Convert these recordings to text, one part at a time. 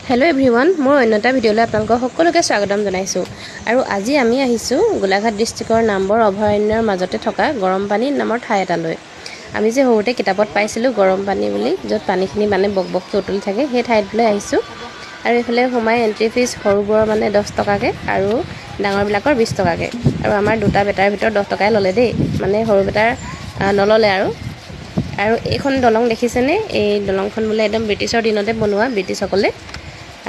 hello everyone मोर अन्यता भिडिओले आपनालोक सकलोके स्वागतम जनाइछु आरु আজি আমি আহিছো গোলাঘাট ডিস্ट्रिक्टर नाम्बर अभयारण्यर মাজতে থকা গৰমপানী নামৰ ঠাই এটালৈ আমি যে হৰুতে কিতাপত পাইছিলো গৰমপানী বুলি যত পানীখিনি মানে বকবককে উতলি থাকে সেই ঠাইলৈ আহিছো আৰু এফালে হোমাই এন্ট্ৰি ফিজ হৰুবৰ মানে 10 টকাকে আৰু ডাঙৰ বিলাকৰ 20 টকাকে আৰু আমাৰ দুটা বেটাৰ ভিতৰ 10 টকাই ললে দেই মানে হৰু বেটাৰ নললে আৰু এইখন দলং দেখিছেনে এই দলংখন বোলে একদম ব্ৰিটিছৰ দিনতে বনোৱা ব্ৰিটিছসকলে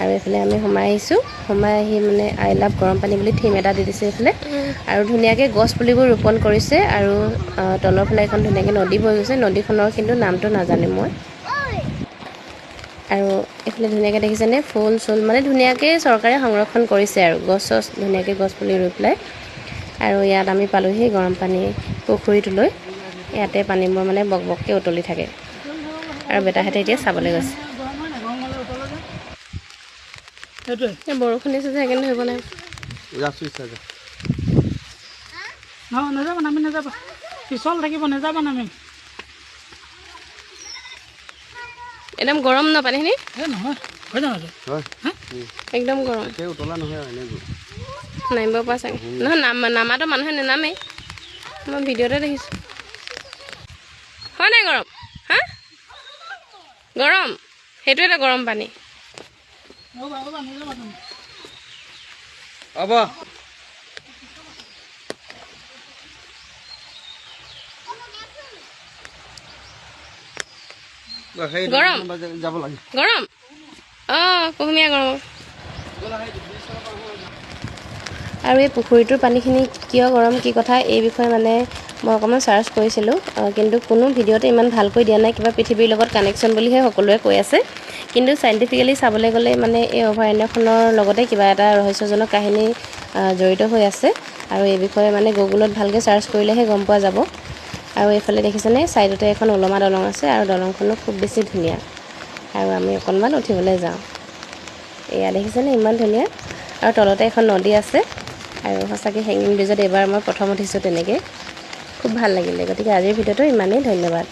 আৰু এফালে আমি সোমাই আহিছো সোমাই আহি মানে আই লাভ গৰমপানী বুলি থিম এটা দি দিছে এফালে আৰু ধুনিয়াকে গছ পুলিবোৰ ৰোপণ কৰিছে আৰু তলৰ ফালে এখন ধুনিয়াকে নদী বৈ গৈছে নদীখনৰ কিন্তু নামটো নাজানে মই আৰু এফালে ধুনিয়াকে দেখিছেনে ফুল চুল মানে ধুনিয়াকে চৰকাৰে সংৰক্ষণ কৰিছে আৰু গছ ধুনিয়াকে গছ পুলি ৰুই পেলাই আৰু ইয়াত আমি পালোহি গৰমপানী পুখুৰীটোলৈ ইয়াতে পানীবোৰ মানে বকবককে উতলি থাকে আৰু বেটাহেতে এতিয়া চাবলৈ গৈছে এ বৰষুণ দিছে যে কেনে হ'ব নাই যাছো ইচ্ছা যা না না যাব নামি না যাব পিছল থাকিব না যাব নামি একদম গৰম না পানীখিনি এ নহয় হৈ না হয় একদম গৰম কে উতলা নহয় এনে গো নামিব পাছে নহয় নামাটো মানুহে নেনামে মই ভিডিঅ'তে দেখিছো হয় নাই গৰম হা গৰম হেতু এটা গৰম পানী ও বাবা না যাব তুমি আবা গৰম যাব লাগে গৰম কুহুমীয়া গৰম আৰু এই পুখুৰীটোৰ পানীখিনি কিয় গৰম কি কথা এই বিষয়ে মানে মই অকমান সাৰ্চ কৰিছিলো কিন্তু কোনো ভিডিঅ'তে ইমান ভালকৈ দিয়া নাই কিবা পৃথিৱীৰ লগত কানেকচন বুলিহে সকলোৱে কৈ আছে কিন্তু সাইন্টিফিক্যালি চাবলৈ গ'লে মানে এই অভয়াৰণ্যখনৰ লগতে কিবা এটা ৰহস্যজনক কাহিনী জড়িত হৈ আছে আৰু এই বিষয়ে মানে গুগলত ভালকৈ সাৰ্চ কৰিলেহে গম পোৱা যাব আৰু এইফালে দেখিছেনে সাইডতে এখন ওলমা দলং আছে আৰু দলংখনো খুব বেছি ধুনীয়া আৰু আমি অকণমান উঠিবলৈ যাওঁ এয়া দেখিছেনে ইমান ধুনীয়া আৰু তলতে এখন নদী আছে আৰু সঁচাকৈ হেঙিং ব্ৰিজত এবাৰ মই প্ৰথম উঠিছোঁ তেনেকৈ খুব ভাল লাগিলে গতিকে আজিৰ ভিডিঅ'টো ইমানেই ধন্যবাদ